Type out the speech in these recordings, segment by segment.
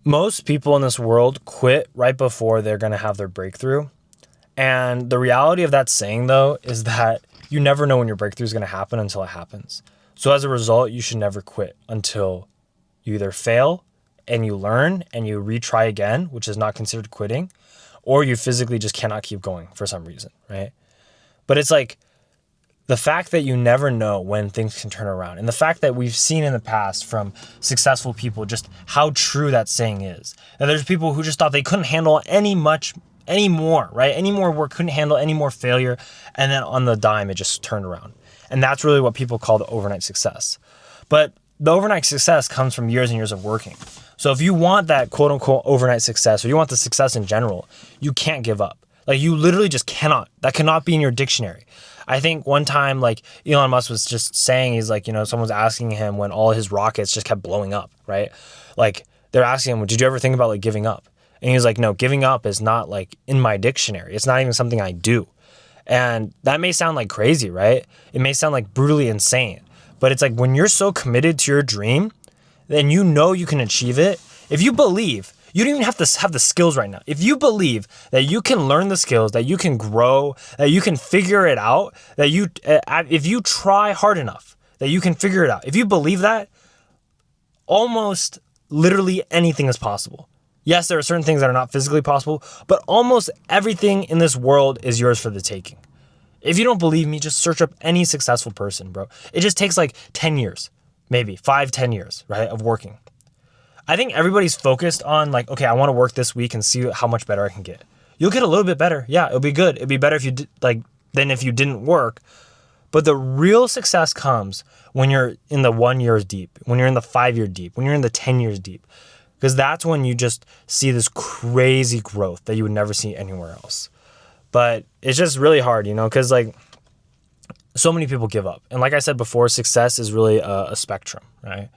Most people in this world quit right before they're going to have their breakthrough. And the reality of that saying, though, is that you never know when your breakthrough is going to happen until it happens. So as a result, you should never quit until you either fail and you learn and you retry again, which is not considered quitting, or you physically just cannot keep going for some reason, right? But it's like the fact that you never know when things can turn around, and the fact that we've seen in the past from successful people just how true that saying is. That there's people who just thought they couldn't handle any more, right? Any more work, couldn't handle any more failure, and then on the dime it just turned around. And that's really what people call the overnight success. But the overnight success comes from years and years of working. So if you want that quote unquote overnight success, or you want the success in general, you can't give up. Like you literally just cannot. That cannot be in your dictionary. I think one time like Elon Musk was just saying, he's like, someone was asking him when all his rockets just kept blowing up, right? Like they're asking him, did you ever think about like giving up? And he was like, no, giving up is not like in my dictionary. It's not even something I do. And that may sound like crazy, right? It may sound like brutally insane, but it's like when you're so committed to your dream, then you know you can achieve it. If you believe, you don't even have to have the skills right now. If you believe that you can learn the skills, that you can grow, that you can figure it out, that if you try hard enough, that you can figure it out. If you believe that, almost literally anything is possible. Yes, there are certain things that are not physically possible, but almost everything in this world is yours for the taking. If you don't believe me, just search up any successful person, bro. It just takes like 10 years, maybe 5-10 years, right, of working. I think everybody's focused on like, okay, I want to work this week and see how much better I can get. You'll get a little bit better. Yeah, it'll be good. It'd be better if you than if you didn't work. But the real success comes when you're in the 1 year deep, when you're in the 5 year deep, when you're in the 10 years deep. Because that's when you just see this crazy growth that you would never see anywhere else. But it's just really hard, because like so many people give up. And like I said before, success is really a spectrum, right?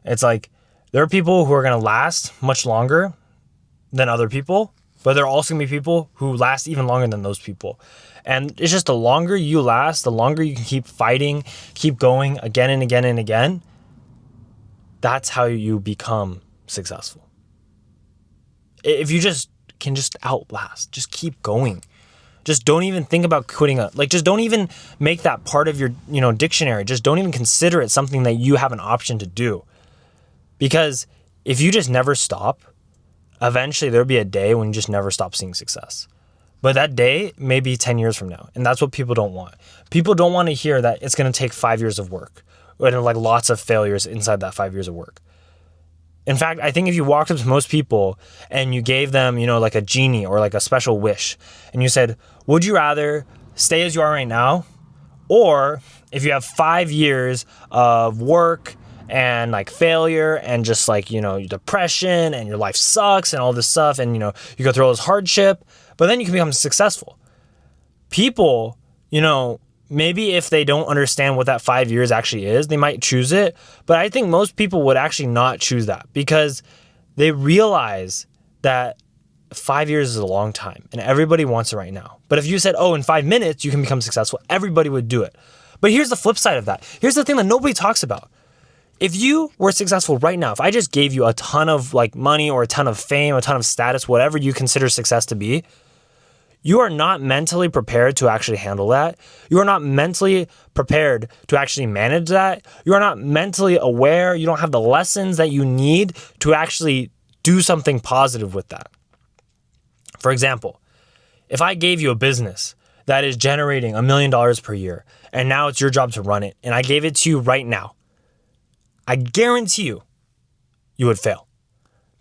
It's like there are people who are going to last much longer than other people, but there are also going to be people who last even longer than those people. And it's just the longer you last, the longer you can keep fighting, keep going again and again and again. That's how you become successful. If you just can just outlast, just keep going. Just don't even think about quitting just don't even make that part of your, dictionary. Just don't even consider it something that you have an option to do. Because if you just never stop, eventually there'll be a day when you just never stop seeing success. But that day may be 10 years from now. And that's what people don't want. People don't want to hear that it's going to take 5 years of work and like lots of failures inside that 5 years of work. In fact, I think if you walked up to most people and you gave them, like a genie or like a special wish, and you said, would you rather stay as you are right now? Or if you have 5 years of work and like failure and just like, depression and your life sucks and all this stuff, and, you go through all this hardship, but then you can become successful. People, maybe if they don't understand what that 5 years actually is, they might choose it. But I think most people would actually not choose that because they realize that 5 years is a long time and everybody wants it right now. But if you said, in 5 minutes, you can become successful, everybody would do it. But here's the flip side of that. Here's the thing that nobody talks about. If you were successful right now, if I just gave you a ton of like money or a ton of fame, a ton of status, whatever you consider success to be, you are not mentally prepared to actually handle that. You are not mentally prepared to actually manage that. You are not mentally aware. You don't have the lessons that you need to actually do something positive with that. For example, if I gave you a business that is generating $1 million per year, and now it's your job to run it, and I gave it to you right now, I guarantee you would fail.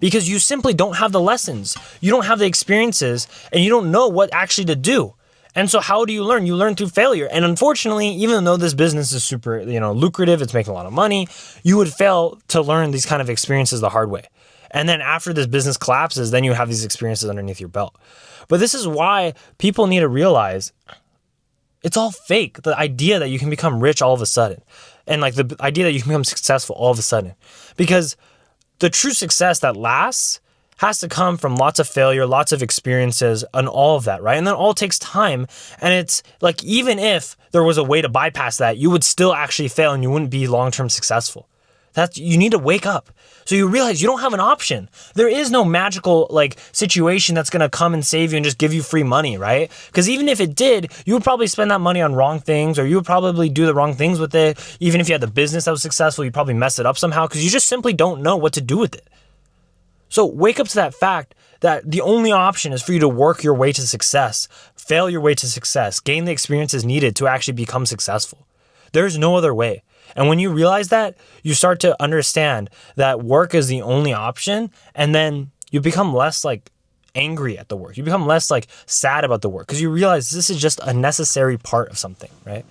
Because you simply don't have the lessons, you don't have the experiences, and you don't know what actually to do. And so how do you learn? You learn through failure. And unfortunately, even though this business is super, lucrative, it's making a lot of money, you would fail to learn these kind of experiences the hard way. And then after this business collapses, then you have these experiences underneath your belt. But this is why people need to realize it's all fake. The idea that you can become rich all of a sudden, and like the idea that you can become successful all of a sudden, because the true success that lasts has to come from lots of failure, lots of experiences, and all of that, right? And that all takes time. And it's like, even if there was a way to bypass that, you would still actually fail and you wouldn't be long-term successful. You need to wake up. So you realize you don't have an option. There is no magical like situation that's going to come and save you and just give you free money, right? Because even if it did, you would probably spend that money on wrong things, or you would probably do the wrong things with it. Even if you had the business that was successful, you'd probably mess it up somehow because you just simply don't know what to do with it. So wake up to that fact that the only option is for you to work your way to success, fail your way to success, gain the experiences needed to actually become successful. There's no other way. And when you realize that, you start to understand that work is the only option, and then you become less like angry at the work. You become less like sad about the work because you realize this is just a necessary part of something, right?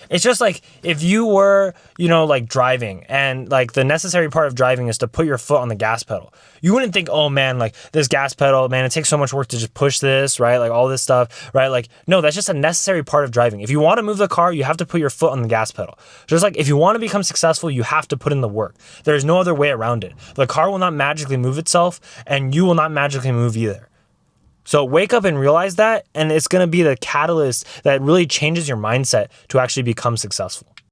It's just like if you were, like driving, and like the necessary part of driving is to put your foot on the gas pedal. You wouldn't think, oh man, like this gas pedal, man, it takes so much work to just push this, right? Like all this stuff, right? Like, no, that's just a necessary part of driving. If you want to move the car, you have to put your foot on the gas pedal. Just like if you want to become successful, you have to put in the work. There's no other way around it. The car will not magically move itself, and you will not magically move either. So wake up and realize that, and it's going to be the catalyst that really changes your mindset to actually become successful.